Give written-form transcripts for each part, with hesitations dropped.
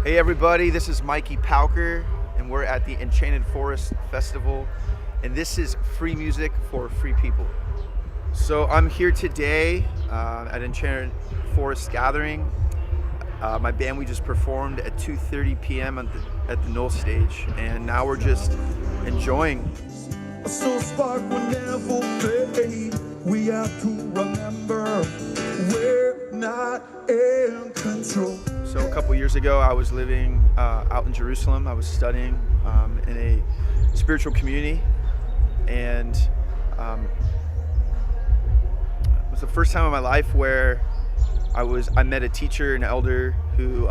Hey everybody, this is Mikey Pauker, and we're at the Enchanted Forest Festival, and this is free music for free people. So I'm here today at Enchanted Forest Gathering. My band, we just performed at 2:30 p.m. at the Knoll stage, and now we're just enjoying. A soul spark will never fade. We have to remember we're not in control. So a couple years ago, I was living out in Jerusalem. I was studying in a spiritual community, and it was the first time in my life where I met a teacher, an elder who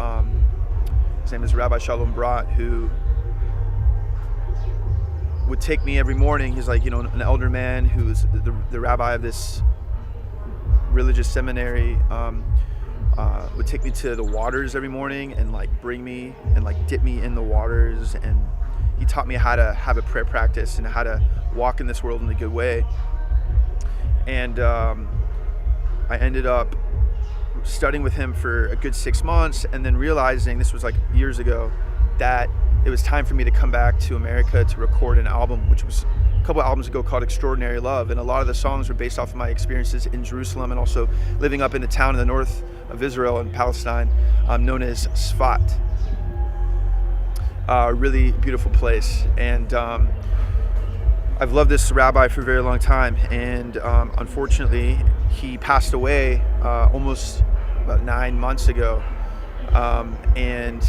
his name is Rabbi Shalom Brat, who would take me every morning. He's like, an elder man who's the rabbi of this religious seminary. Would take me to the waters every morning and bring me and dip me in the waters, and he taught me how to have a prayer practice and how to walk in this world in a good way. And I ended up studying with him for a good 6 months, and then realizing, this was years ago, that it was time for me to come back to America to record an album, which was a couple albums ago, called Extraordinary Love. And a lot of the songs were based off of my experiences in Jerusalem and also living up in the town in the north of Israel and Palestine, known as Sfat. A really beautiful place. And I've loved this rabbi for a very long time. And unfortunately, he passed away almost about 9 months ago. And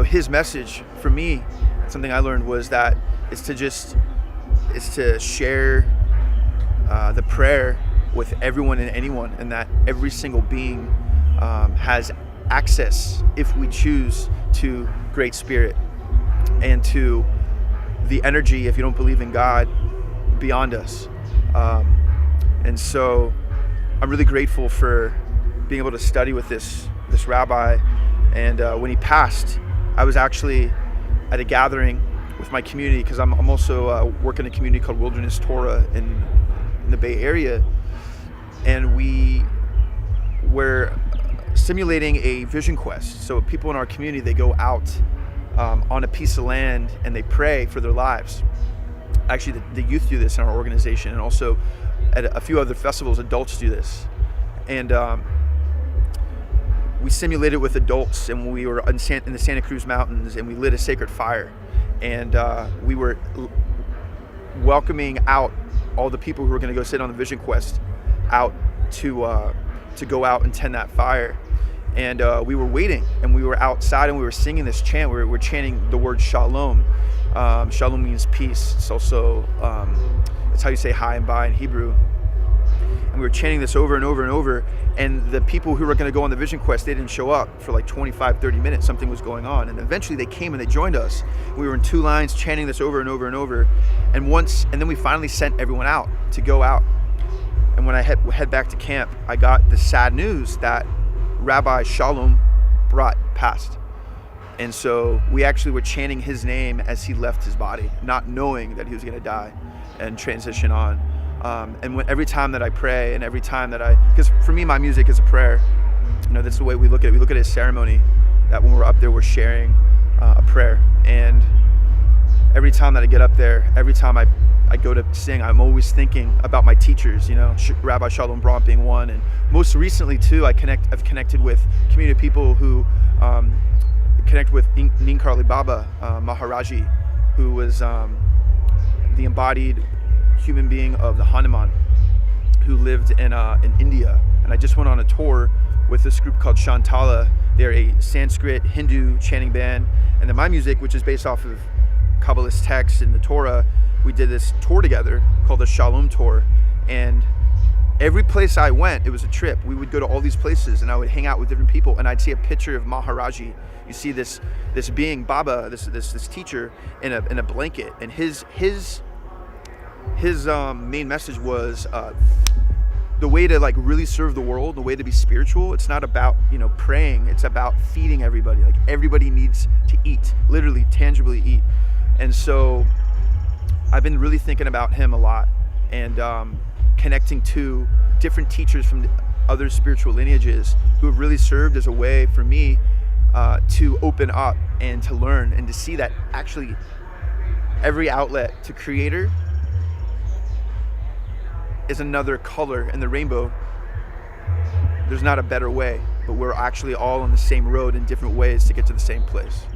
his message for me, something I learned, was that it's to share the prayer with everyone and anyone, and that every single being has access, if we choose, to Great Spirit and to the energy, if you don't believe in God, beyond us. And so I'm really grateful for being able to study with this rabbi. And when he passed, I was actually at a gathering with my community, because I'm also working in a community called Wilderness Torah in the Bay Area, and we were simulating a vision quest. So people in our community, they go out on a piece of land and they pray for their lives. Actually, the youth do this in our organization, and also at a few other festivals, adults do this. And we simulated with adults, and we were in the Santa Cruz Mountains, and we lit a sacred fire. And we were welcoming out all the people who were going to go sit on the vision quest out to go out and tend that fire. And we were waiting, and we were outside, and we were singing this chant. We were chanting the word shalom. Shalom means peace. It's also, it's how you say hi and bye in Hebrew. And we were chanting this over and over and over. And the people who were going to go on the vision quest, they didn't show up for 25, 30 minutes. Something was going on. And eventually they came and they joined us. We were in two lines chanting this over and over and over. And then we finally sent everyone out to go out. And when I head back to camp, I got the sad news that Rabbi Shalom Brat passed. And so we actually were chanting his name as he left his body, not knowing that he was going to die and transition on. And every time that I pray, and every time that because for me, my music is a prayer. That's the way we look at it. We look at it as ceremony, that when we're up there, we're sharing a prayer. And every time that I get up there, every time I go to sing, I'm always thinking about my teachers, Rabbi Shalom Brat being one. And most recently too, I've connected with community of people who connect with Ninkarli Baba Maharaji, who was the embodied human being of the Hanuman, who lived in India. And I just went on a tour with this group called Shantala. They're a Sanskrit Hindu chanting band. And then my music, which is based off of Kabbalist texts and the Torah, we did this tour together called the Shalom Tour. And every place I went, it was a trip. We would go to all these places, and I would hang out with different people, and I'd see a picture of Maharaji. You see this being, Baba, this teacher, in a blanket. And his main message was the way to really serve the world, the way to be spiritual. It's not about praying. It's about feeding everybody. Everybody needs to eat, literally, tangibly eat. And so I've been really thinking about him a lot, and connecting to different teachers from other spiritual lineages who have really served as a way for me to open up and to learn and to see that actually every outlet to creator is another color in the rainbow. There's not a better way, but we're actually all on the same road in different ways to get to the same place.